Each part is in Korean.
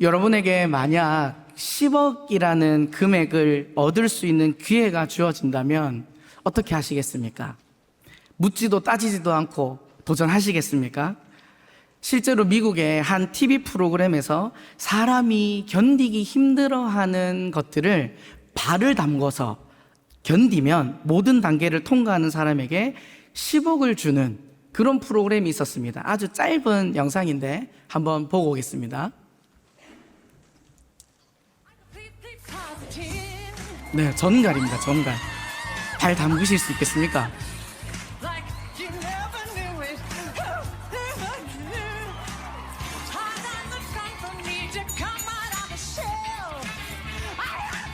여러분에게 만약 10억이라는 금액을 얻을 수 있는 기회가 주어진다면 어떻게 하시겠습니까? 묻지도 따지지도 않고 도전하시겠습니까? 실제로 미국의 한 TV 프로그램에서 사람이 견디기 힘들어하는 것들을 발을 담궈서 견디면 모든 단계를 통과하는 사람에게 10억을 주는 그런 프로그램이 있었습니다. 아주 짧은 영상인데 한번 보고 오겠습니다. 네, 전갈입니다. 전갈. 발 담그실 수 있겠습니까?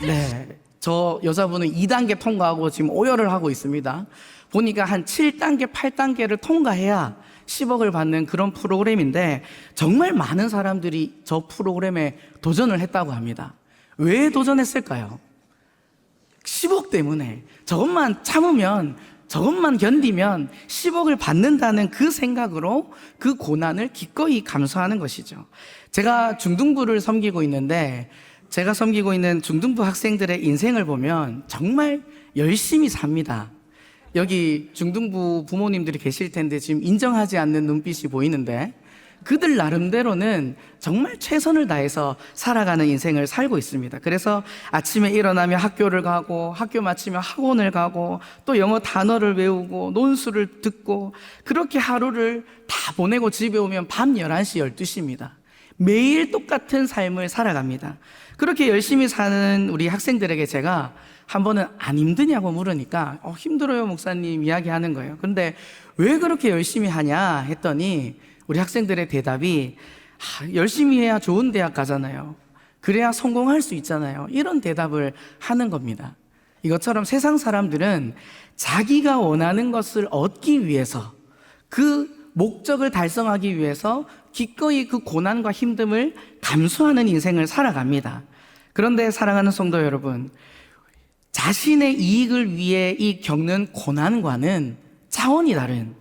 네, 저 여자분은 2단계 통과하고 지금 오열을 하고 있습니다. 보니까 한 7단계, 8단계를 통과해야 10억을 받는 그런 프로그램인데 정말 많은 사람들이 저 프로그램에 도전을 했다고 합니다. 왜 도전했을까요? 10억 때문에. 저것만 참으면, 저것만 견디면 10억을 받는다는 그 생각으로 그 고난을 기꺼이 감수하는 것이죠. 제가 중등부를 섬기고 있는데 제가 섬기고 있는 중등부 학생들의 인생을 보면 정말 열심히 삽니다. 여기 중등부 부모님들이 계실 텐데 지금 인정하지 않는 눈빛이 보이는데 그들 나름대로는 정말 최선을 다해서 살아가는 인생을 살고 있습니다. 그래서 아침에 일어나면 학교를 가고 학교 마치면 학원을 가고 또 영어 단어를 외우고 논술을 듣고 그렇게 하루를 다 보내고 집에 오면 밤 11시, 12시입니다. 매일 똑같은 삶을 살아갑니다. 그렇게 열심히 사는 우리 학생들에게 제가 한 번은 안 힘드냐고 물으니까 힘들어요 목사님 이야기하는 거예요. 그런데 왜 그렇게 열심히 하냐 했더니 우리 학생들의 대답이 열심히 해야 좋은 대학 가잖아요. 그래야 성공할 수 있잖아요. 이런 대답을 하는 겁니다. 이것처럼 세상 사람들은 자기가 원하는 것을 얻기 위해서 그 목적을 달성하기 위해서 기꺼이 그 고난과 힘듦을 감수하는 인생을 살아갑니다. 그런데 사랑하는 성도 여러분, 자신의 이익을 위해 이 겪는 고난과는 차원이 다른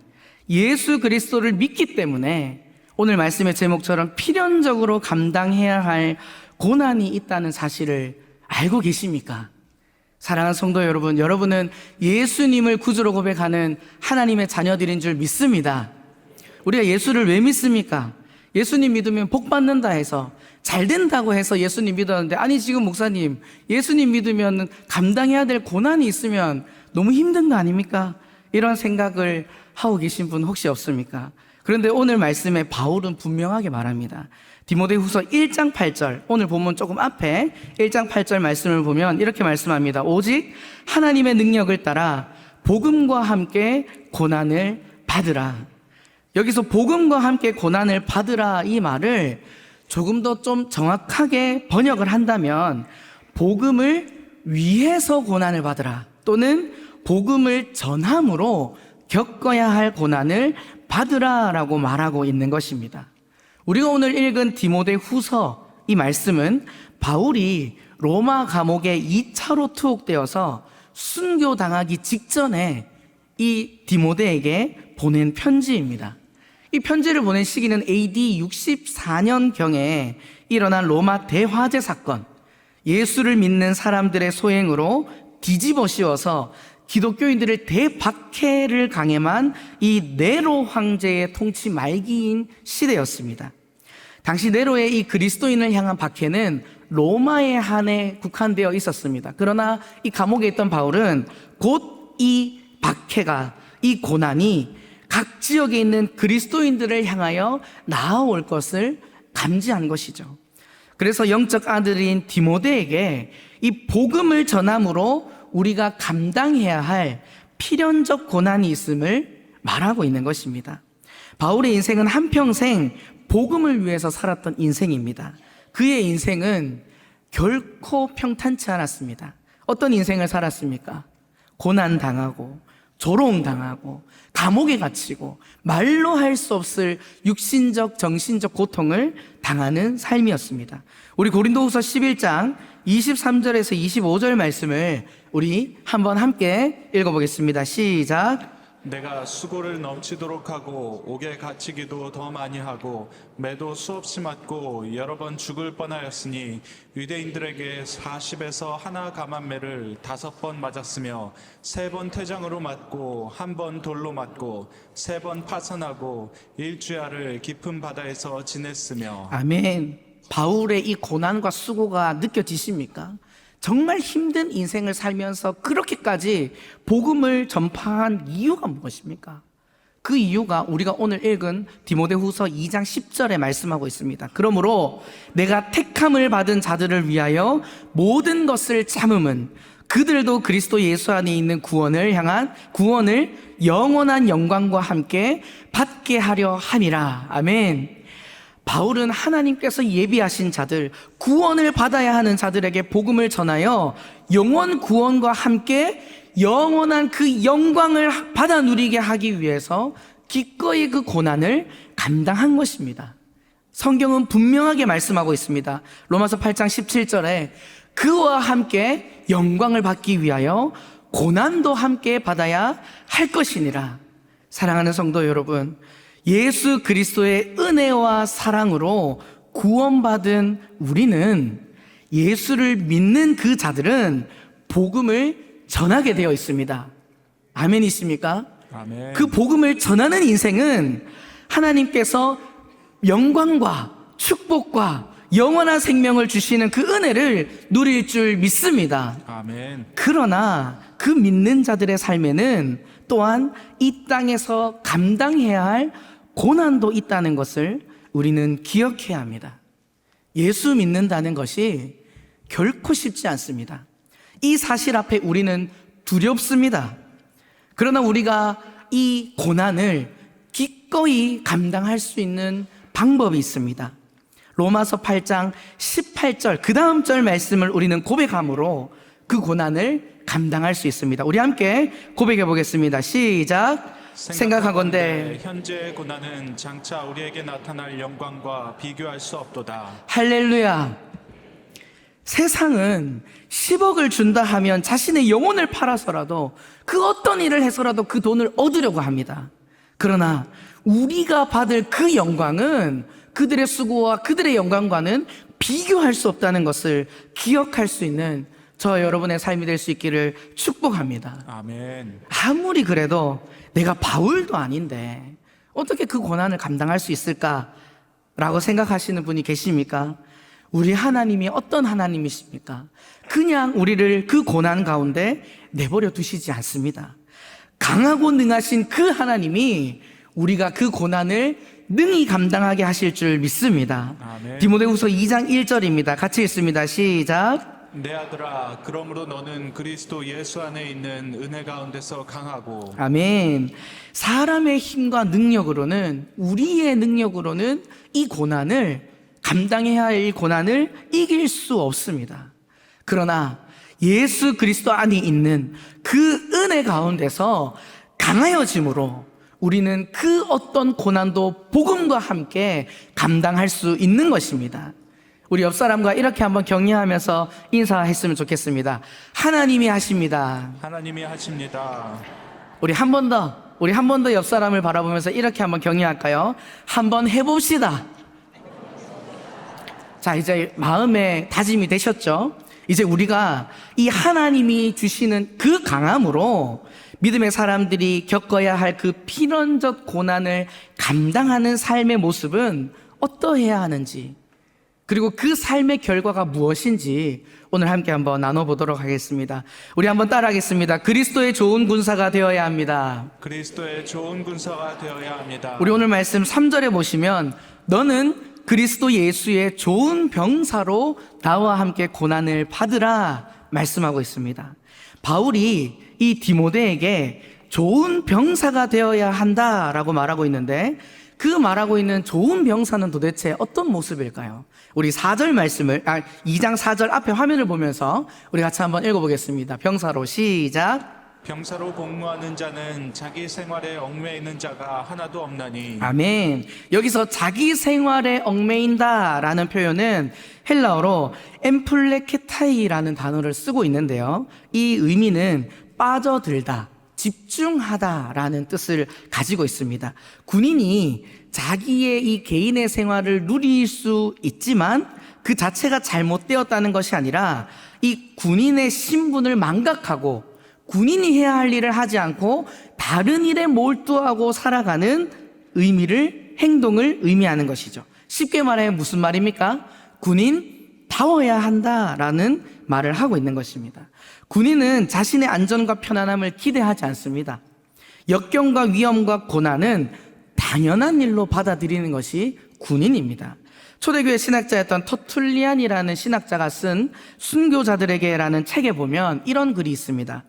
예수 그리스도를 믿기 때문에 오늘 말씀의 제목처럼 필연적으로 감당해야 할 고난이 있다는 사실을 알고 계십니까? 사랑하는 성도 여러분, 여러분은 예수님을 구주로 고백하는 하나님의 자녀들인 줄 믿습니다. 우리가 예수를 왜 믿습니까? 예수님 믿으면 복 받는다 해서, 잘 된다고 해서 예수님 믿었는데, 아니 지금 목사님 예수님 믿으면 감당해야 될 고난이 있으면 너무 힘든 거 아닙니까? 이런 생각을 하고 계신 분 혹시 없습니까? 그런데 오늘 말씀에 바울은 분명하게 말합니다. 디모데후서 1장 8절, 오늘 본문 조금 앞에 1장 8절 말씀을 보면 이렇게 말씀합니다. 오직 하나님의 능력을 따라 복음과 함께 고난을 받으라. 여기서 복음과 함께 고난을 받으라 이 말을 조금 더 좀 정확하게 번역을 한다면 복음을 위해서 고난을 받으라, 또는 복음을 전함으로 겪어야 할 고난을 받으라 라고 말하고 있는 것입니다. 우리가 오늘 읽은 디모데후서 이 말씀은 바울이 로마 감옥에 2차로 투옥되어서 순교당하기 직전에 이 디모데에게 보낸 편지입니다. 이 편지를 보낸 시기는 AD 64년경에 일어난 로마 대화재 사건, 예수를 믿는 사람들의 소행으로 뒤집어 씌워서 기독교인들을 대박해를 강행한 이 네로 황제의 통치 말기인 시대였습니다. 당시 네로의 이 그리스도인을 향한 박해는 로마에 한해 국한되어 있었습니다. 그러나 이 감옥에 있던 바울은 곧 이 박해가, 이 고난이 각 지역에 있는 그리스도인들을 향하여 나아올 것을 감지한 것이죠. 그래서 영적 아들인 디모데에게 이 복음을 전함으로 우리가 감당해야 할 필연적 고난이 있음을 말하고 있는 것입니다. 바울의 인생은 한평생 복음을 위해서 살았던 인생입니다. 그의 인생은 결코 평탄치 않았습니다. 어떤 인생을 살았습니까? 고난당하고 조롱당하고 감옥에 갇히고 말로 할 수 없을 육신적 정신적 고통을 당하는 삶이었습니다. 우리 고린도후서 11장 23절에서 25절 말씀을 우리 한번 함께 읽어보겠습니다. 시작. 내가 수고를 넘치도록 하고 옥에 갇히기도 더 많이 하고 매도 수없이 맞고 여러 번 죽을 뻔하였으니 유대인들에게 40에서 하나 감한매를 5번 맞았으며 3번 퇴장으로 맞고 1번 돌로 맞고 3번 파선하고 일주야를 깊은 바다에서 지냈으며. 아멘. 바울의 이 고난과 수고가 느껴지십니까? 정말 힘든 인생을 살면서 그렇게까지 복음을 전파한 이유가 무엇입니까? 그 이유가 우리가 오늘 읽은 디모데후서 2장 10절에 말씀하고 있습니다. 그러므로 내가 택함을 받은 자들을 위하여 모든 것을 참음은 그들도 그리스도 예수 안에 있는 구원을 영원한 영광과 함께 받게 하려 함이라. 아멘. 바울은 하나님께서 예비하신 자들, 구원을 받아야 하는 자들에게 복음을 전하여 영원 구원과 함께 영원한 그 영광을 받아 누리게 하기 위해서 기꺼이 그 고난을 감당한 것입니다. 성경은 분명하게 말씀하고 있습니다. 로마서 8장 17절에 그와 함께 영광을 받기 위하여 고난도 함께 받아야 할 것이니라. 사랑하는 성도 여러분, 예수 그리스도의 은혜와 사랑으로 구원받은 우리는, 예수를 믿는 그 자들은 복음을 전하게 되어 있습니다. 아멘이십니까? 아멘. 그 복음을 전하는 인생은 하나님께서 영광과 축복과 영원한 생명을 주시는 그 은혜를 누릴 줄 믿습니다. 아멘. 그러나 그 믿는 자들의 삶에는 또한 이 땅에서 감당해야 할 고난도 있다는 것을 우리는 기억해야 합니다. 예수 믿는다는 것이 결코 쉽지 않습니다. 이 사실 앞에 우리는 두렵습니다. 그러나 우리가 이 고난을 기꺼이 감당할 수 있는 방법이 있습니다. 로마서 8장 18절 그 다음 절 말씀을 우리는 고백함으로 그 고난을 감당할 수 있습니다. 우리 함께 고백해 보겠습니다. 시작. 생각하건대 현재의 고난은 장차 우리에게 나타날 영광과 비교할 수 없도다. 할렐루야. 세상은 10억을 준다 하면 자신의 영혼을 팔아서라도 그 어떤 일을 해서라도 그 돈을 얻으려고 합니다. 그러나 우리가 받을 그 영광은 그들의 수고와 그들의 영광과는 비교할 수 없다는 것을 기억할 수 있는 저 여러분의 삶이 될 수 있기를 축복합니다. 아멘. 아무리 그래도 내가 바울도 아닌데 어떻게 그 고난을 감당할 수 있을까라고 생각하시는 분이 계십니까? 우리 하나님이 어떤 하나님이십니까? 그냥 우리를 그 고난 가운데 내버려 두시지 않습니다. 강하고 능하신 그 하나님이 우리가 그 고난을 능히 감당하게 하실 줄 믿습니다. 아멘. 디모데후서 2장 1절입니다. 같이 읽습니다. 시작. 내 아들아, 그러므로 너는 그리스도 예수 안에 있는 은혜 가운데서 강하고. 아멘. 사람의 힘과 능력으로는, 우리의 능력으로는 이 고난을 감당해야 할 이 고난을 이길 수 없습니다. 그러나 예수 그리스도 안에 있는 그 은혜 가운데서 강하여짐으로 우리는 그 어떤 고난도 복음과 함께 감당할 수 있는 것입니다. 우리 옆 사람과 이렇게 한번 격려하면서 인사했으면 좋겠습니다. 하나님이 하십니다. 하나님이 하십니다. 우리 한 번 더 옆 사람을 바라보면서 이렇게 한번 격려할까요? 한번 해봅시다. 자, 이제 마음에 다짐이 되셨죠? 이제 우리가 이 하나님이 주시는 그 강함으로 믿음의 사람들이 겪어야 할 그 필연적 고난을 감당하는 삶의 모습은 어떠해야 하는지, 그리고 그 삶의 결과가 무엇인지 오늘 함께 한번 나눠보도록 하겠습니다. 우리 한번 따라하겠습니다. 그리스도의 좋은 군사가 되어야 합니다. 그리스도의 좋은 군사가 되어야 합니다. 우리 오늘 말씀 3절에 보시면 너는 그리스도 예수의 좋은 병사로 나와 함께 고난을 받으라 말씀하고 있습니다. 바울이 이 디모데에게 좋은 병사가 되어야 한다라고 말하고 있는데, 그 말하고 있는 좋은 병사는 도대체 어떤 모습일까요? 우리 4절 말씀을 2장 4절 앞에 화면을 보면서 우리 같이 한번 읽어보겠습니다. 병사로 시작. 병사로 복무하는 자는 자기 생활에 얽매이는 자가 하나도 없나니. 아멘. 여기서 자기 생활에 얽매인다라는 표현은 헬라어로 엠플레케타이라는 단어를 쓰고 있는데요, 이 의미는 빠져들다, 집중하다라는 뜻을 가지고 있습니다. 군인이 자기의 이 개인의 생활을 누릴 수 있지만 그 자체가 잘못되었다는 것이 아니라 이 군인의 신분을 망각하고 군인이 해야 할 일을 하지 않고 다른 일에 몰두하고 살아가는 행동을 의미하는 것이죠. 쉽게 말해 무슨 말입니까? 군인다워야 한다라는 말을 하고 있는 것입니다. 군인은 자신의 안전과 편안함을 기대하지 않습니다. 역경과 위험과 고난은 당연한 일로 받아들이는 것이 군인입니다. 초대교회 신학자였던 터툴리안이라는 신학자가 쓴 순교자들에게라는 책에 보면 이런 글이 있습니다.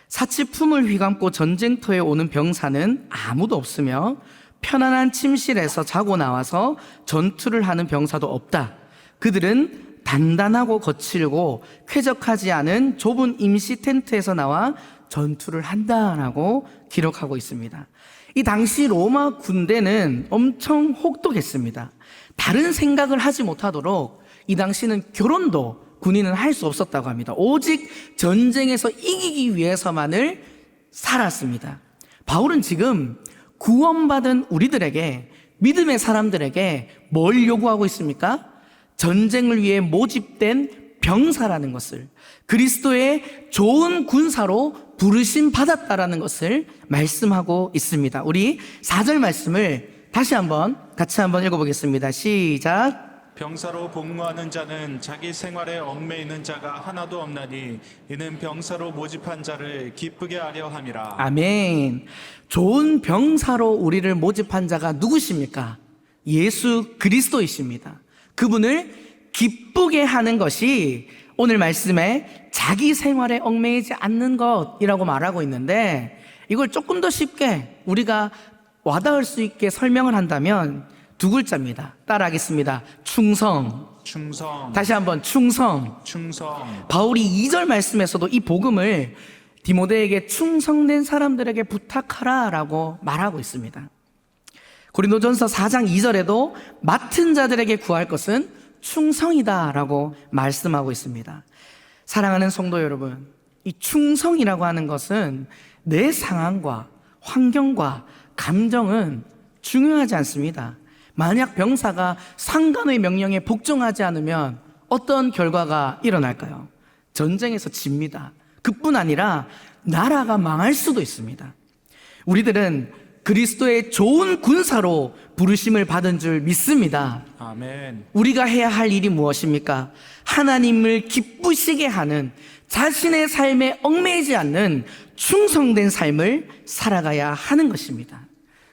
사치품을 휘감고 전쟁터에 오는 병사는 아무도 없으며 편안한 침실에서 자고 나와서 전투를 하는 병사도 없다. 그들은 단단하고 거칠고 쾌적하지 않은 좁은 임시 텐트에서 나와 전투를 한다라고 기록하고 있습니다. 이 당시 로마 군대는 엄청 혹독했습니다. 다른 생각을 하지 못하도록 이 당시는 결혼도 군인은 할 수 없었다고 합니다. 오직 전쟁에서 이기기 위해서만을 살았습니다. 바울은 지금 구원받은 우리들에게, 믿음의 사람들에게 뭘 요구하고 있습니까? 전쟁을 위해 모집된 병사라는 것을, 그리스도의 좋은 군사로 부르심 받았다라는 것을 말씀하고 있습니다. 우리 4절 말씀을 다시 같이 한번 읽어보겠습니다. 시작. 병사로 복무하는 자는 자기 생활에 얽매이는 자가 하나도 없나니 이는 병사로 모집한 자를 기쁘게 하려 함이라. 아멘. 좋은 병사로 우리를 모집한 자가 누구십니까? 예수 그리스도이십니다. 그분을 기쁘게 하는 것이 오늘 말씀에 자기 생활에 얽매이지 않는 것이라고 말하고 있는데, 이걸 조금 더 쉽게 우리가 와닿을 수 있게 설명을 한다면 두 글자입니다. 따라하겠습니다. 충성. 다시 한번 충성. 바울이 2절 말씀에서도 이 복음을 디모데에게 충성된 사람들에게 부탁하라라고 말하고 있습니다. 고린도전서 4장 2절에도 맡은 자들에게 구할 것은 충성이다라고 말씀하고 있습니다. 사랑하는 성도 여러분, 이 충성이라고 하는 것은 내 상황과 환경과 감정은 중요하지 않습니다. 만약 병사가 상관의 명령에 복종하지 않으면 어떤 결과가 일어날까요? 전쟁에서 집니다. 그뿐 아니라 나라가 망할 수도 있습니다. 우리들은 그리스도의 좋은 군사로 부르심을 받은 줄 믿습니다. 아멘. 우리가 해야 할 일이 무엇입니까? 하나님을 기쁘시게 하는, 자신의 삶에 얽매이지 않는 충성된 삶을 살아가야 하는 것입니다.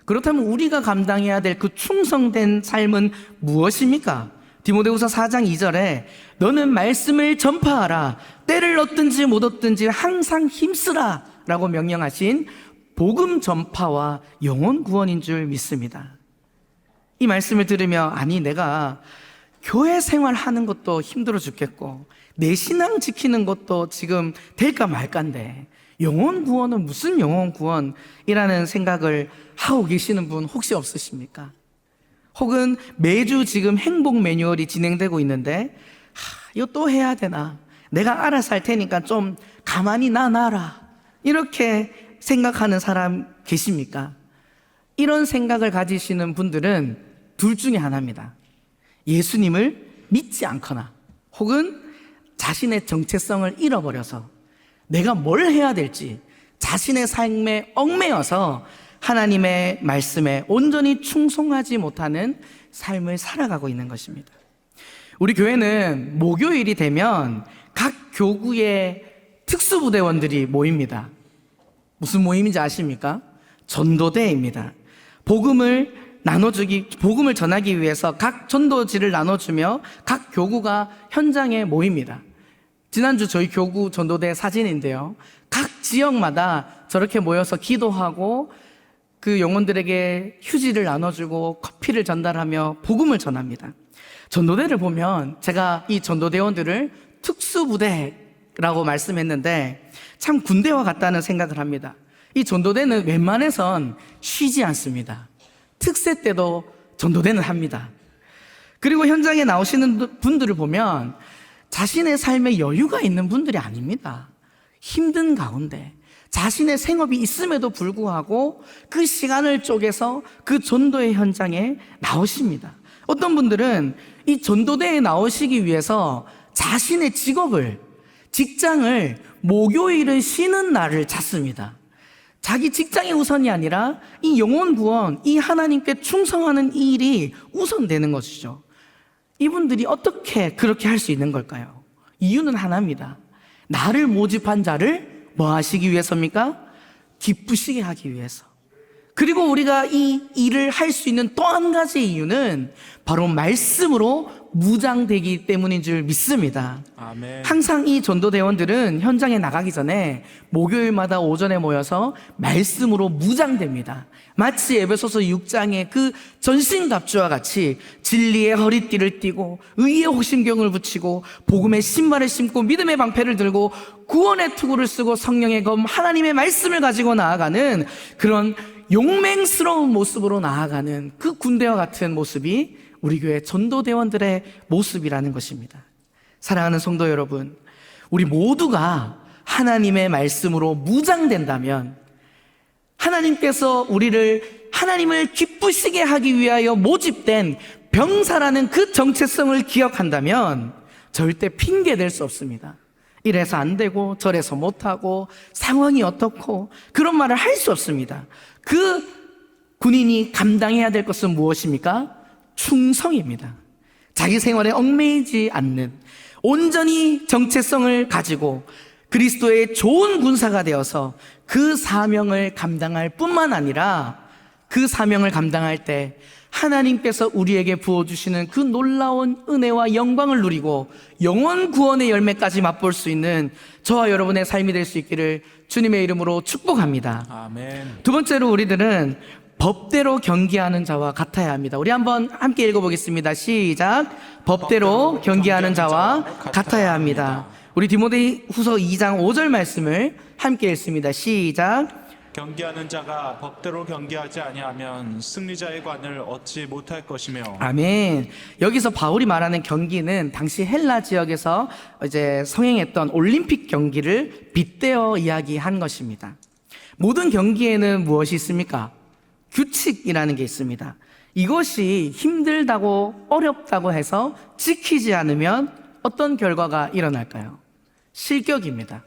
그렇다면 우리가 감당해야 될 그 충성된 삶은 무엇입니까? 디모데후서 4장 2절에 너는 말씀을 전파하라, 때를 얻든지 못 얻든지 항상 힘쓰라 라고 명령하신 복음 전파와 영혼 구원인 줄 믿습니다. 이 말씀을 들으며, 아니 내가 교회 생활하는 것도 힘들어 죽겠고 내 신앙 지키는 것도 지금 될까 말까인데 영혼 구원은 무슨 영혼 구원이라는 생각을 하고 계시는 분 혹시 없으십니까? 혹은 매주 지금 행복 매뉴얼이 진행되고 있는데 이거 또 해야 되나? 내가 알아서 할 테니까 좀 가만히 놔라, 이렇게 생각하는 사람 계십니까? 이런 생각을 가지시는 분들은 둘 중에 하나입니다. 예수님을 믿지 않거나 혹은 자신의 정체성을 잃어버려서 내가 뭘 해야 될지 자신의 삶에 얽매여서 하나님의 말씀에 온전히 충성하지 못하는 삶을 살아가고 있는 것입니다. 우리 교회는 목요일이 되면 각 교구의 특수부대원들이 모입니다. 무슨 모임인지 아십니까? 전도대입니다. 복음을 전하기 위해서 각 전도지를 나눠주며 각 교구가 현장에 모입니다. 지난주 저희 교구 전도대 사진인데요, 각 지역마다 저렇게 모여서 기도하고 그 영혼들에게 휴지를 나눠주고 커피를 전달하며 복음을 전합니다. 전도대를 보면, 제가 이 전도대원들을 특수부대라고 말씀했는데 참 군대와 같다는 생각을 합니다. 이 전도대는 웬만해선 쉬지 않습니다. 특세 때도 전도대는 합니다. 그리고 현장에 나오시는 분들을 보면 자신의 삶에 여유가 있는 분들이 아닙니다. 힘든 가운데 자신의 생업이 있음에도 불구하고 그 시간을 쪼개서 그 전도의 현장에 나오십니다. 어떤 분들은 이 전도대에 나오시기 위해서 자신의 직장을 목요일은 쉬는 날을 찾습니다. 자기 직장이 우선이 아니라 이 영혼 구원, 이 하나님께 충성하는 이 일이 우선되는 것이죠. 이분들이 어떻게 그렇게 할 수 있는 걸까요? 이유는 하나입니다. 나를 모집한 자를 뭐 하시기 위해서입니까? 기쁘시게 하기 위해서. 그리고 우리가 이 일을 할 수 있는 또 한 가지 이유는 바로 말씀으로 무장되기 때문인 줄 믿습니다. 아멘. 항상 이 전도대원들은 현장에 나가기 전에 목요일마다 오전에 모여서 말씀으로 무장됩니다. 마치 에베소서 6장의 그 전신갑주와 같이 진리의 허리띠를 띠고 의의 호심경을 붙이고 복음의 신발을 신고 믿음의 방패를 들고 구원의 투구를 쓰고 성령의 검 하나님의 말씀을 가지고 나아가는 그런 용맹스러운 모습으로 나아가는 그 군대와 같은 모습이 우리 교회 전도대원들의 모습이라는 것입니다. 사랑하는 성도 여러분, 우리 모두가 하나님의 말씀으로 무장된다면, 하나님께서 하나님을 기쁘시게 하기 위하여 모집된 병사라는 그 정체성을 기억한다면 절대 핑계댈 수 없습니다. 이래서 안 되고 저래서 못하고 상황이 어떻고 그런 말을 할 수 없습니다. 그 군인이 감당해야 될 것은 무엇입니까? 충성입니다. 자기 생활에 얽매이지 않는 온전히 정체성을 가지고 그리스도의 좋은 군사가 되어서 그 사명을 감당할 뿐만 아니라 그 사명을 감당할 때 하나님께서 우리에게 부어주시는 그 놀라운 은혜와 영광을 누리고 영원 구원의 열매까지 맛볼 수 있는 저와 여러분의 삶이 될 수 있기를 주님의 이름으로 축복합니다. 아멘. 두 번째로 우리들은 법대로 경기하는 자와 같아야 합니다. 우리 한번 함께 읽어보겠습니다. 시작. 법대로 경기하는 자와 같아야 합니다. 우리 디모데 후서 2장 5절 말씀을 함께 읽습니다. 시작. 경기하는 자가 법대로 경기하지 아니하면 승리자의 관을 얻지 못할 것이며. 아멘. 여기서 바울이 말하는 경기는 당시 헬라 지역에서 이제 성행했던 올림픽 경기를 빗대어 이야기한 것입니다. 모든 경기에는 무엇이 있습니까? 규칙이라는 게 있습니다. 이것이 힘들다고 어렵다고 해서 지키지 않으면 어떤 결과가 일어날까요? 실격입니다.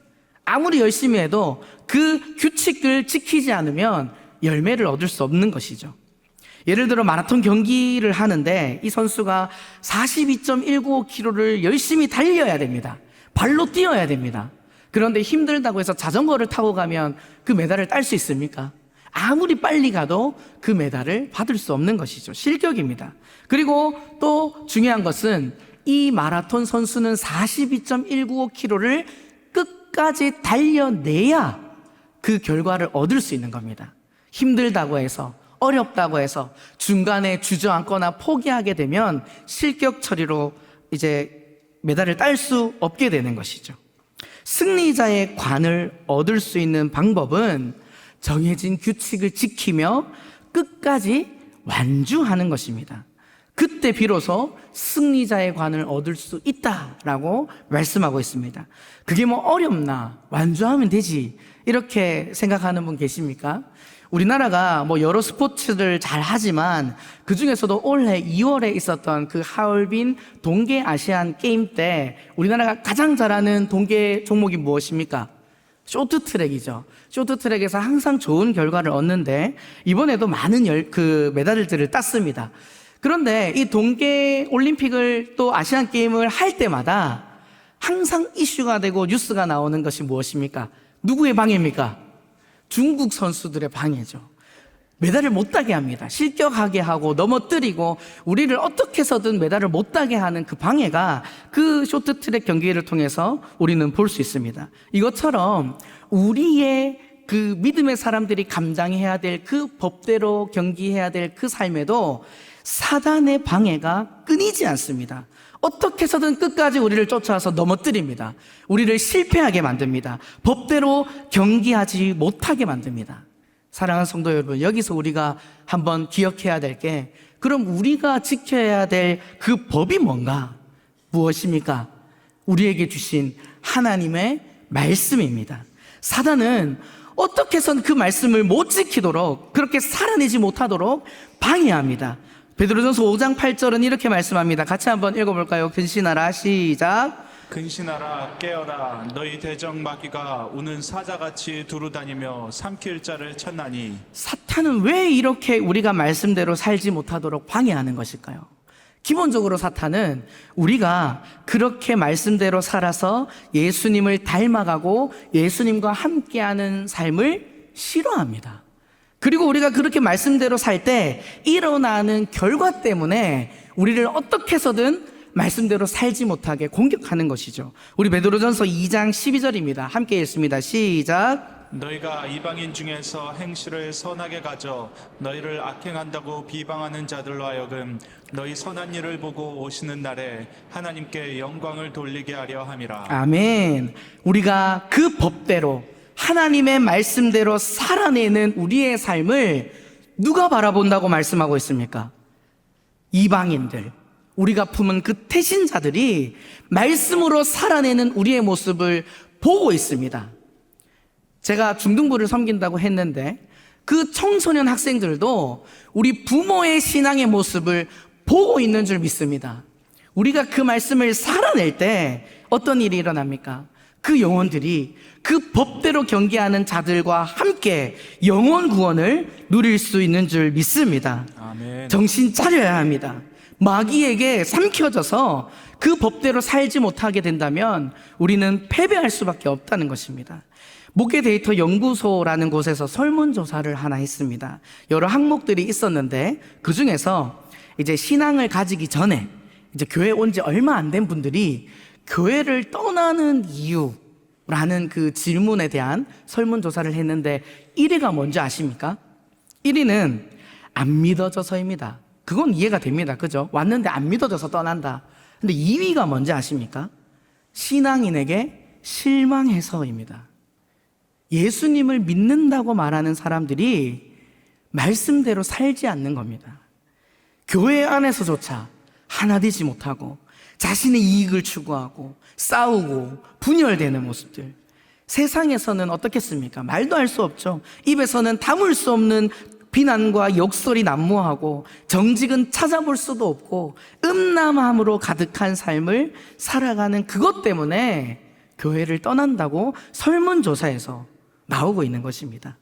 아무리 열심히 해도 그 규칙을 지키지 않으면 열매를 얻을 수 없는 것이죠. 예를 들어 마라톤 경기를 하는데 이 선수가 42.195km를 열심히 달려야 됩니다. 발로 뛰어야 됩니다. 그런데 힘들다고 해서 자전거를 타고 가면 그 메달을 딸 수 있습니까? 아무리 빨리 가도 그 메달을 받을 수 없는 것이죠. 실격입니다. 그리고 또 중요한 것은 이 마라톤 선수는 42.195km를 끝까지 달려내야 그 결과를 얻을 수 있는 겁니다. 힘들다고 해서 어렵다고 해서 중간에 주저앉거나 포기하게 되면 실격 처리로 이제 메달을 딸 수 없게 되는 것이죠. 승리자의 관을 얻을 수 있는 방법은 정해진 규칙을 지키며 끝까지 완주하는 것입니다. 그때 비로소 승리자의 관을 얻을 수 있다라고 말씀하고 있습니다. 그게 뭐 어렵나? 완주하면 되지. 이렇게 생각하는 분 계십니까? 우리나라가 뭐 여러 스포츠를 잘 하지만 그 중에서도 올해 2월에 있었던 그 하얼빈 동계 아시안 게임 때 우리나라가 가장 잘하는 동계 종목이 무엇입니까? 쇼트트랙이죠. 쇼트트랙에서 항상 좋은 결과를 얻는데 이번에도 많은 메달들을 땄습니다. 그런데 이 동계 올림픽을 또 아시안 게임을 할 때마다 항상 이슈가 되고 뉴스가 나오는 것이 무엇입니까? 누구의 방해입니까? 중국 선수들의 방해죠. 메달을 못 따게 합니다. 실격하게 하고 넘어뜨리고 우리를 어떻게 해서든 메달을 못 따게 하는 그 방해가 그 쇼트트랙 경기를 통해서 우리는 볼 수 있습니다. 이것처럼 우리의 그 믿음의 사람들이 감당해야 될 그 법대로 경기해야 될 그 삶에도 사단의 방해가 끊이지 않습니다. 어떻게 해서든 끝까지 우리를 쫓아와서 넘어뜨립니다. 우리를 실패하게 만듭니다. 법대로 경기하지 못하게 만듭니다. 사랑하는 성도 여러분, 여기서 우리가 한번 기억해야 될 게, 그럼 우리가 지켜야 될 그 법이 뭔가? 무엇입니까? 우리에게 주신 하나님의 말씀입니다. 사단은 어떻게 해서는 그 말씀을 못 지키도록, 그렇게 살아내지 못하도록 방해합니다. 베드로전서 5장 8절은 이렇게 말씀합니다. 같이 한번 읽어볼까요? 근신하라. 시작. 근신하라 깨어라 너희 대적 마귀가 우는 사자같이 두루다니며 삼킬 자를 찾나니. 사탄은 왜 이렇게 우리가 말씀대로 살지 못하도록 방해하는 것일까요? 기본적으로 사탄은 우리가 그렇게 말씀대로 살아서 예수님을 닮아가고 예수님과 함께하는 삶을 싫어합니다. 그리고 우리가 그렇게 말씀대로 살 때 일어나는 결과 때문에 우리를 어떻게 해서든 말씀대로 살지 못하게 공격하는 것이죠. 우리 베드로전서 2장 12절입니다. 함께 읽습니다. 시작. 너희가 이방인 중에서 행실을 선하게 가져 너희를 악행한다고 비방하는 자들로 하여금 너희 선한 일을 보고 오시는 날에 하나님께 영광을 돌리게 하려 함이라. 아멘. 우리가 그 법대로 하나님의 말씀대로 살아내는 우리의 삶을 누가 바라본다고 말씀하고 있습니까? 이방인들, 우리가 품은 그 태신자들이 말씀으로 살아내는 우리의 모습을 보고 있습니다. 제가 중등부를 섬긴다고 했는데 그 청소년 학생들도 우리 부모의 신앙의 모습을 보고 있는 줄 믿습니다. 우리가 그 말씀을 살아낼 때 어떤 일이 일어납니까? 그 영혼들이 그 법대로 경계하는 자들과 함께 영혼 구원을 누릴 수 있는 줄 믿습니다. 아멘. 정신 정신 차려야 합니다. 마귀에게 삼켜져서 그 법대로 살지 못하게 된다면 우리는 패배할 수밖에 없다는 것입니다. 목회 데이터 연구소라는 곳에서 설문조사를 하나 했습니다. 여러 항목들이 있었는데 그 중에서 이제 신앙을 가지기 전에 이제 교회 온 지 얼마 안 된 분들이 교회를 떠나는 이유라는 그 질문에 대한 설문조사를 했는데 1위가 뭔지 아십니까? 1위는 안 믿어져서입니다. 그건 이해가 됩니다. 그죠? 왔는데 안 믿어져서 떠난다. 근데 2위가 뭔지 아십니까? 신앙인에게 실망해서입니다. 예수님을 믿는다고 말하는 사람들이 말씀대로 살지 않는 겁니다. 교회 안에서조차 하나 되지 못하고 자신의 이익을 추구하고 싸우고 분열되는 모습들. 세상에서는 어떻겠습니까? 말도 할 수 없죠. 입에서는 담을 수 없는 비난과 욕설이 난무하고 정직은 찾아볼 수도 없고 음란함으로 가득한 삶을 살아가는 그것 때문에 교회를 떠난다고 설문조사에서 나오고 있는 것입니다.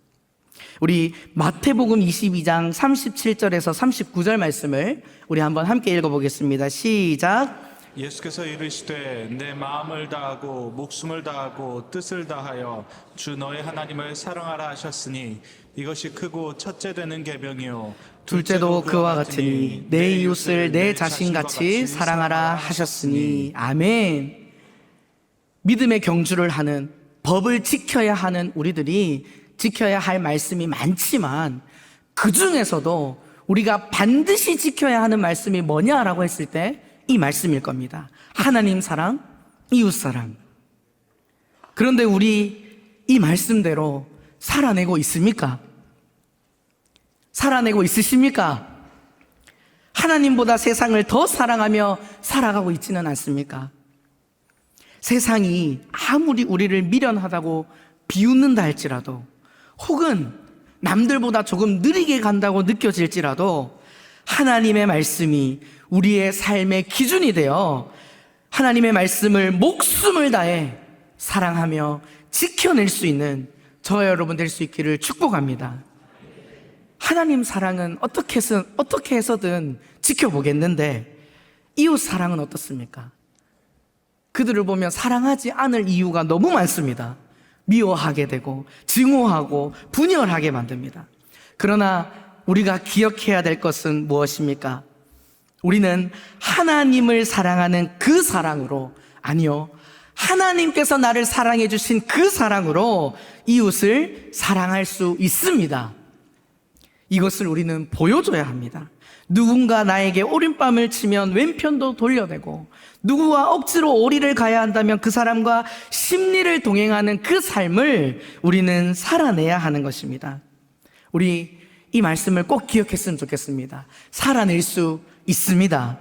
우리 마태복음 22장 37절에서 39절 말씀을 우리 한번 함께 읽어보겠습니다. 시작. 예수께서 이르시되 내 마음을 다하고 목숨을 다하고 뜻을 다하여 주 너의 하나님을 사랑하라 하셨으니 이것이 크고 첫째 되는 계명이요 둘째도 그와 같으니 내 이웃을 내 자신같이 사랑하라 하셨으니. 아멘. 믿음의 경주를 하는, 법을 지켜야 하는 우리들이 지켜야 할 말씀이 많지만 그 중에서도 우리가 반드시 지켜야 하는 말씀이 뭐냐라고 했을 때 이 말씀일 겁니다. 하나님 사랑, 이웃 사랑. 그런데 우리 이 말씀대로 살아내고 있습니까? 살아내고 있으십니까? 하나님보다 세상을 더 사랑하며 살아가고 있지는 않습니까? 세상이 아무리 우리를 미련하다고 비웃는다 할지라도, 혹은 남들보다 조금 느리게 간다고 느껴질지라도 하나님의 말씀이 우리의 삶의 기준이 되어 하나님의 말씀을 목숨을 다해 사랑하며 지켜낼 수 있는 저와 여러분 될 수 있기를 축복합니다. 하나님 사랑은 어떻게 해서든 지켜보겠는데 이웃 사랑은 어떻습니까? 그들을 보면 사랑하지 않을 이유가 너무 많습니다. 미워하게 되고 증오하고 분열하게 만듭니다. 그러나 우리가 기억해야 될 것은 무엇입니까? 우리는 하나님을 사랑하는 그 사랑으로, 아니요, 하나님께서 나를 사랑해 주신 그 사랑으로 이웃을 사랑할 수 있습니다. 이것을 우리는 보여줘야 합니다. 누군가 나에게 오른밤을 치면 왼편도 돌려대고, 누구와 억지로 오리를 가야 한다면 그 사람과 심리를 동행하는 그 삶을 우리는 살아내야 하는 것입니다. 우리 이 말씀을 꼭 기억했으면 좋겠습니다. 살아낼 수 있습니다.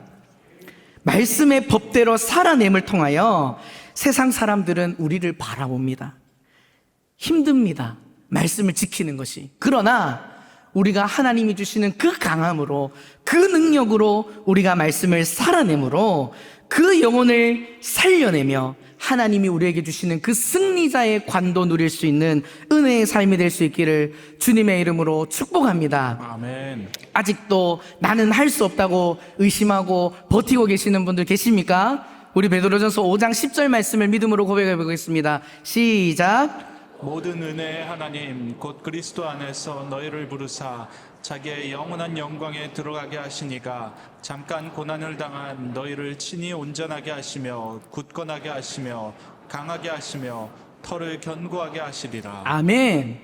말씀의 법대로 살아냄을 통하여 세상 사람들은 우리를 바라봅니다. 힘듭니다. 말씀을 지키는 것이. 그러나 우리가 하나님이 주시는 그 강함으로, 그 능력으로 우리가 말씀을 살아내므로 그 영혼을 살려내며 하나님이 우리에게 주시는 그 승리자의 관도 누릴 수 있는 은혜의 삶이 될 수 있기를 주님의 이름으로 축복합니다. 아멘. 아직도 나는 할 수 없다고 의심하고 버티고 계시는 분들 계십니까? 우리 베드로전서 5장 10절 말씀을 믿음으로 고백해 보겠습니다. 시작. 모든 은혜의 하나님 곧 그리스도 안에서 너희를 부르사 자기의 영원한 영광에 들어가게 하시니가 잠깐 고난을 당한 너희를 친히 온전하게 하시며 굳건하게 하시며 강하게 하시며 털을 견고하게 하시리라. 아멘.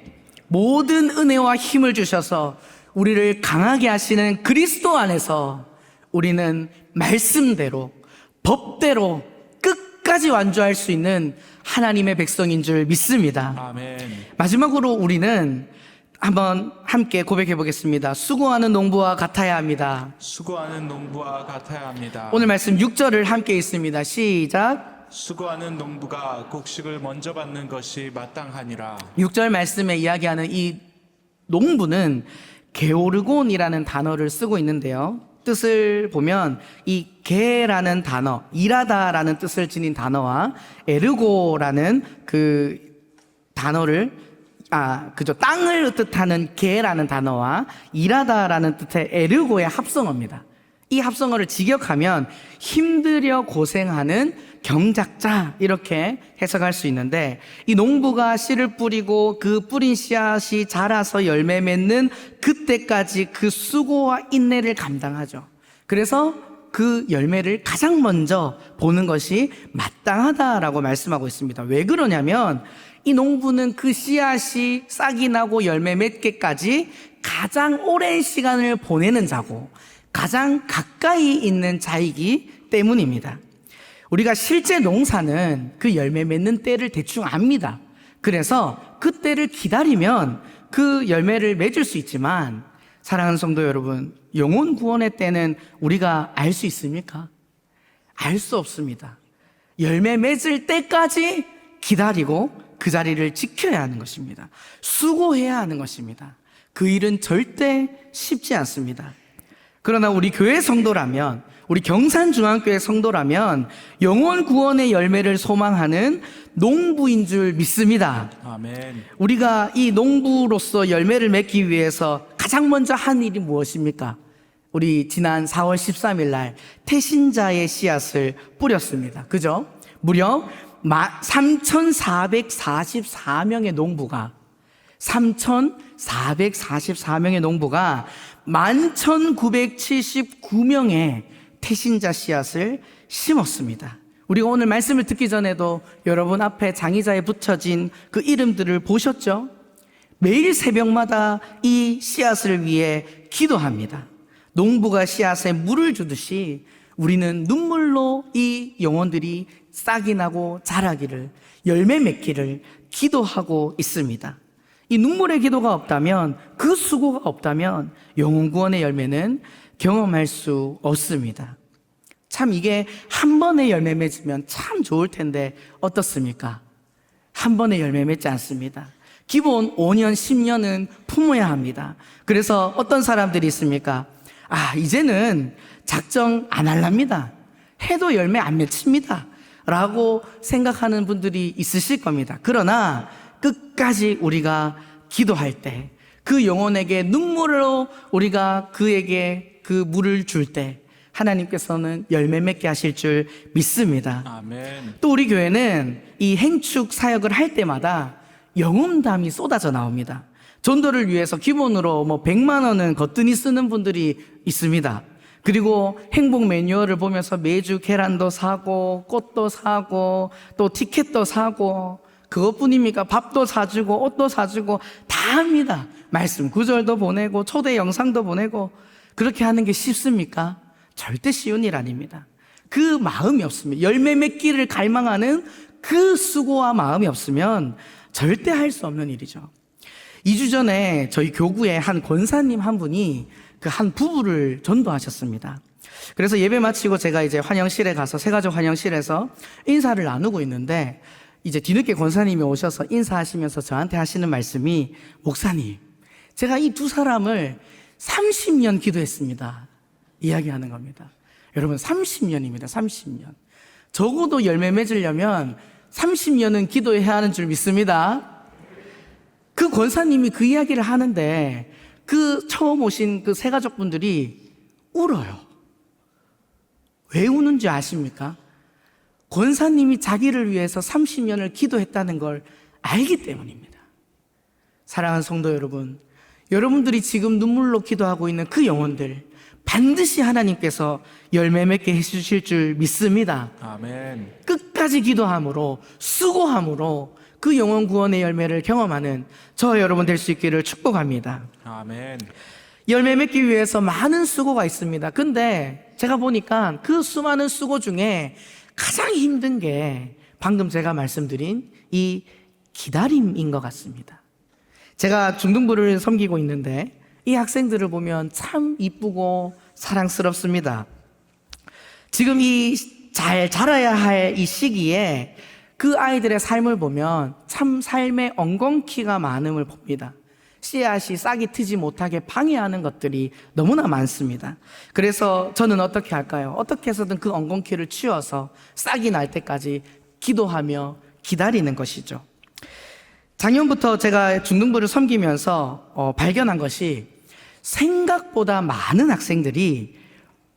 모든 은혜와 힘을 주셔서 우리를 강하게 하시는 그리스도 안에서 우리는 말씀대로, 법대로 끝까지 완주할 수 있는 하나님의 백성인 줄 믿습니다. 아멘. 마지막으로 우리는 한번 함께 고백해 보겠습니다. 수고하는 농부와 같아야 합니다. 수고하는 농부와 같아야 합니다. 오늘 말씀 6절을 함께 읽습니다. 시작. 수고하는 농부가 곡식을 먼저 받는 것이 마땅하니라. 6절 말씀에 이야기하는 이 농부는 게오르곤이라는 단어를 쓰고 있는데요. 뜻을 보면 이 게라는 단어, 일하다라는 뜻을 지닌 단어와 에르고라는 그 단어를 땅을 뜻하는 게라는 단어와 일하다라는 뜻의 에르고의 합성어입니다. 이 합성어를 직역하면 힘들여 고생하는 경작자 이렇게 해석할 수 있는데, 이 농부가 씨를 뿌리고 그 뿌린 씨앗이 자라서 열매 맺는 그때까지 그 수고와 인내를 감당하죠. 그래서 그 열매를 가장 먼저 보는 것이 마땅하다라고 말씀하고 있습니다. 왜 그러냐면 이 농부는 그 씨앗이 싹이 나고 열매 맺기까지 가장 오랜 시간을 보내는 자고 가장 가까이 있는 자이기 때문입니다. 우리가 실제 농사는 그 열매 맺는 때를 대충 압니다. 그래서 그 때를 기다리면 그 열매를 맺을 수 있지만, 사랑하는 성도 여러분, 영혼 구원의 때는 우리가 알 수 있습니까? 알 수 없습니다. 열매 맺을 때까지 기다리고 그 자리를 지켜야 하는 것입니다. 수고해야 하는 것입니다. 그 일은 절대 쉽지 않습니다. 그러나 우리 교회 성도라면, 우리 경산중앙교회 성도라면 영혼 구원의 열매를 소망하는 농부인 줄 믿습니다. 아멘. 우리가 이 농부로서 열매를 맺기 위해서 가장 먼저 한 일이 무엇입니까? 우리 지난 4월 13일 날 태신자의 씨앗을 뿌렸습니다. 그죠? 무려 3,444명의 농부가 11,979명의 태신자 씨앗을 심었습니다. 우리가 오늘 말씀을 듣기 전에도 여러분 앞에 장의자에 붙여진 그 이름들을 보셨죠? 매일 새벽마다 이 씨앗을 위해 기도합니다. 농부가 씨앗에 물을 주듯이 우리는 눈물로 이 영혼들이 싹이 나고 자라기를, 열매 맺기를 기도하고 있습니다. 이 눈물의 기도가 없다면, 그 수고가 없다면 영혼 구원의 열매는 경험할 수 없습니다. 참 이게 한 번에 열매 맺으면 참 좋을 텐데 어떻습니까? 한 번에 열매 맺지 않습니다. 기본 5년, 10년은 품어야 합니다. 그래서 어떤 사람들이 있습니까? 이제는 작정 안 할랍니다. 해도 열매 안 맺힙니다. 라고 생각하는 분들이 있으실 겁니다. 그러나 끝까지 우리가 기도할 때, 그 영혼에게 눈물로 우리가 그에게 그 물을 줄 때 하나님께서는 열매 맺게 하실 줄 믿습니다. 아멘. 또 우리 교회는 이 행축 사역을 할 때마다 영혼담이 쏟아져 나옵니다. 전도를 위해서 기본으로 100만 원은 거뜬히 쓰는 분들이 있습니다. 그리고 행복 매뉴얼을 보면서 매주 계란도 사고 꽃도 사고 또 티켓도 사고, 그것뿐입니까? 밥도 사주고 옷도 사주고 다 합니다. 말씀 구절도 보내고 초대 영상도 보내고. 그렇게 하는 게 쉽습니까? 절대 쉬운 일 아닙니다. 그 마음이 없으면, 열매 맺기를 갈망하는 그 수고와 마음이 없으면 절대 할 수 없는 일이죠. 2주 전에 저희 교구에 한 권사님 한 분이 그 한 부부를 전도하셨습니다. 그래서 예배 마치고 제가 이제 환영실에 가서, 새가족 환영실에서 인사를 나누고 있는데 이제 뒤늦게 권사님이 오셔서 인사하시면서 저한테 하시는 말씀이, 목사님, 제가 이 두 사람을 30년 기도했습니다. 이야기하는 겁니다. 여러분, 30년입니다. 30년. 적어도 열매 맺으려면 30년은 기도해야 하는 줄 믿습니다. 그 권사님이 그 이야기를 하는데 그 처음 오신 그 세 가족분들이 울어요. 왜 우는지 아십니까? 권사님이 자기를 위해서 30년을 기도했다는 걸 알기 때문입니다. 사랑하는 성도 여러분, 여러분들이 지금 눈물로 기도하고 있는 그 영혼들 반드시 하나님께서 열매 맺게 해주실 줄 믿습니다. 아멘. 끝까지 기도함으로, 수고함으로 그 영혼 구원의 열매를 경험하는 저와 여러분 될 수 있기를 축복합니다. 아멘. 열매 맺기 위해서 많은 수고가 있습니다. 근데 제가 보니까 그 수많은 수고 중에 가장 힘든 게 방금 제가 말씀드린 이 기다림인 것 같습니다. 제가 중등부를 섬기고 있는데 이 학생들을 보면 참 이쁘고 사랑스럽습니다. 지금 이 잘 자라야 할 이 시기에 그 아이들의 삶을 보면 참 삶의 엉겅퀴가 많음을 봅니다. 씨앗이 싹이 트지 못하게 방해하는 것들이 너무나 많습니다. 그래서 저는 어떻게 할까요? 어떻게 해서든 그 엉겅퀴를 치워서 싹이 날 때까지 기도하며 기다리는 것이죠. 작년부터 제가 중등부를 섬기면서 발견한 것이, 생각보다 많은 학생들이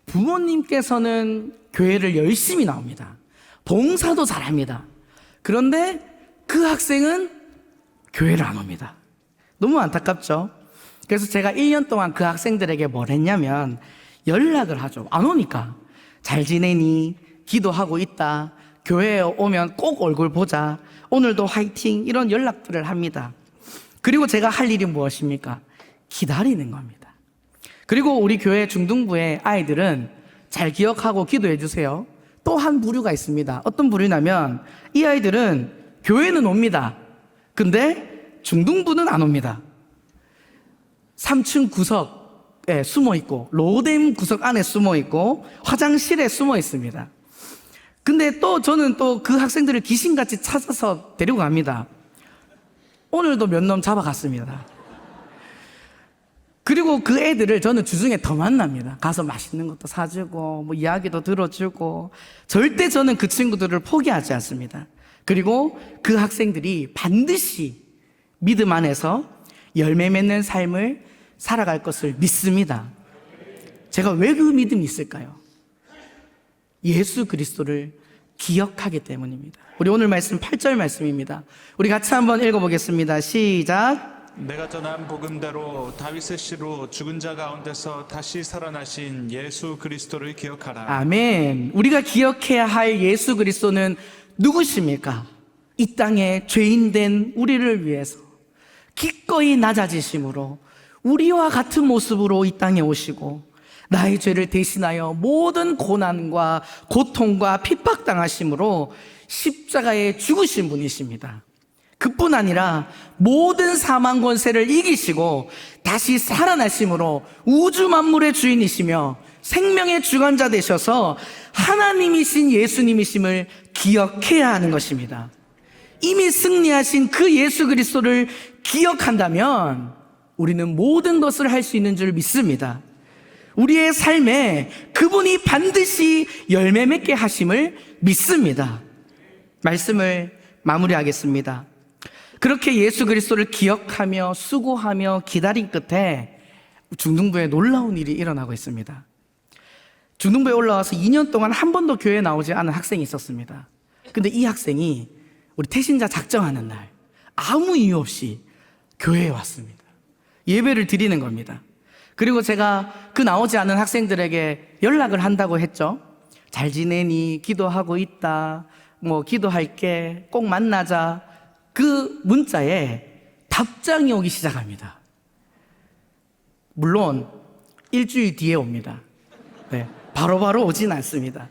부모님께서는 교회를 열심히 나옵니다. 봉사도 잘합니다. 그런데 그 학생은 교회를 안 옵니다. 너무 안타깝죠? 그래서 제가 1년 동안 그 학생들에게 뭘 했냐면 연락을 하죠. 안 오니까. 잘 지내니? 기도하고 있다. 교회에 오면 꼭 얼굴 보자. 오늘도 화이팅. 이런 연락들을 합니다. 그리고 제가 할 일이 무엇입니까? 기다리는 겁니다. 그리고 우리 교회 중등부의 아이들은 잘 기억하고 기도해 주세요. 또 한 부류가 있습니다. 어떤 부류냐면 이 아이들은 교회는 옵니다. 근데 중등부는 안 옵니다. 3층 구석에 숨어 있고, 로뎀 구석 안에 숨어 있고, 화장실에 숨어 있습니다. 근데 또 저는 또 그 학생들을 귀신같이 찾아서 데리고 갑니다. 오늘도 몇 놈 잡아갔습니다. 그리고 그 애들을 저는 주중에 더 만납니다. 가서 맛있는 것도 사주고 뭐 이야기도 들어주고, 절대 저는 그 친구들을 포기하지 않습니다. 그리고 그 학생들이 반드시 믿음 안에서 열매 맺는 삶을 살아갈 것을 믿습니다. 제가 왜 그 믿음이 있을까요? 예수 그리스도를 기억하기 때문입니다. 우리 오늘 말씀 8절 말씀입니다. 우리 같이 한번 읽어보겠습니다. 시작. 내가 전한 복음대로 다윗의 씨로 죽은 자 가운데서 다시 살아나신 예수 그리스도를 기억하라. 아멘. 우리가 기억해야 할 예수 그리스도는 누구십니까? 이 땅에 죄인된 우리를 위해서 기꺼이 낮아지심으로 우리와 같은 모습으로 이 땅에 오시고 나의 죄를 대신하여 모든 고난과 고통과 핍박당하심으로 십자가에 죽으신 분이십니다. 그뿐 아니라 모든 사망 권세를 이기시고 다시 살아나심으로 우주 만물의 주인이시며 생명의 주관자 되셔서 하나님이신 예수님이심을 기억해야 하는 것입니다. 이미 승리하신 그 예수 그리스도를 기억한다면 우리는 모든 것을 할 수 있는 줄 믿습니다. 우리의 삶에 그분이 반드시 열매 맺게 하심을 믿습니다. 말씀을 마무리하겠습니다. 그렇게 예수 그리스도를 기억하며 수고하며 기다린 끝에 중등부에 놀라운 일이 일어나고 있습니다. 중등부에 올라와서 2년 동안 한 번도 교회에 나오지 않은 학생이 있었습니다. 근데 이 학생이 우리 태신자 작정하는 날 아무 이유 없이 교회에 왔습니다. 예배를 드리는 겁니다. 그리고 제가 그 나오지 않은 학생들에게 연락을 한다고 했죠. 잘 지내니? 기도하고 있다. 뭐 기도할게. 꼭 만나자. 그 문자에 답장이 오기 시작합니다. 물론 일주일 뒤에 옵니다. 네, 바로바로 오진 않습니다.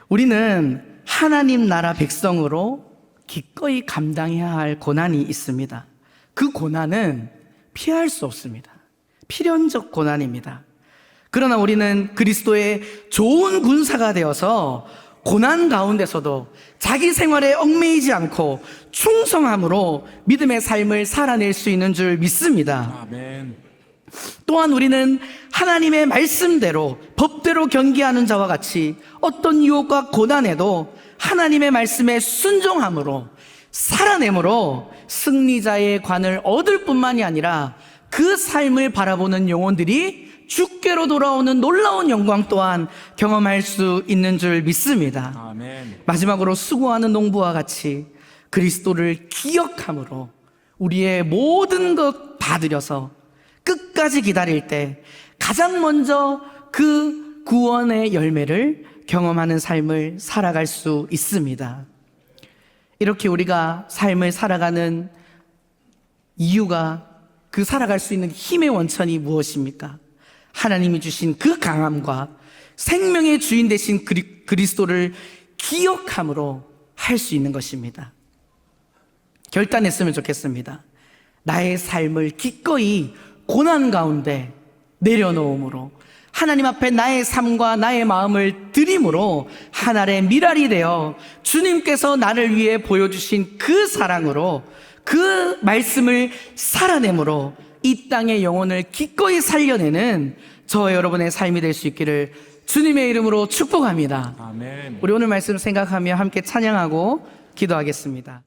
우리는 하나님 나라 백성으로 기꺼이 감당해야 할 고난이 있습니다. 그 고난은 피할 수 없습니다. 필연적 고난입니다. 그러나 우리는 그리스도의 좋은 군사가 되어서 고난 가운데서도 자기 생활에 얽매이지 않고 충성함으로 믿음의 삶을 살아낼 수 있는 줄 믿습니다. 아멘. 또한 우리는 하나님의 말씀대로 법대로 경계하는 자와 같이 어떤 유혹과 고난에도 하나님의 말씀에 순종함으로 살아내므로 승리자의 관을 얻을 뿐만이 아니라 그 삶을 바라보는 영혼들이 주께로 돌아오는 놀라운 영광 또한 경험할 수 있는 줄 믿습니다. 아멘. 마지막으로 수고하는 농부와 같이 그리스도를 기억함으로 우리의 모든 것 다 들여서 끝까지 기다릴 때 가장 먼저 그 구원의 열매를 경험하는 삶을 살아갈 수 있습니다. 이렇게 우리가 삶을 살아가는 이유가, 그 살아갈 수 있는 힘의 원천이 무엇입니까? 하나님이 주신 그 강함과 생명의 주인 되신 그리스도를 기억함으로 할 수 있는 것입니다. 결단했으면 좋겠습니다. 나의 삶을 기꺼이 고난 가운데 내려놓음으로 하나님 앞에 나의 삶과 나의 마음을 드림으로 하늘의 미랄이 되어 주님께서 나를 위해 보여주신 그 사랑으로 그 말씀을 살아내므로 이 땅의 영혼을 기꺼이 살려내는 저와 여러분의 삶이 될 수 있기를 주님의 이름으로 축복합니다. 아멘. 우리 오늘 말씀을 생각하며 함께 찬양하고 기도하겠습니다.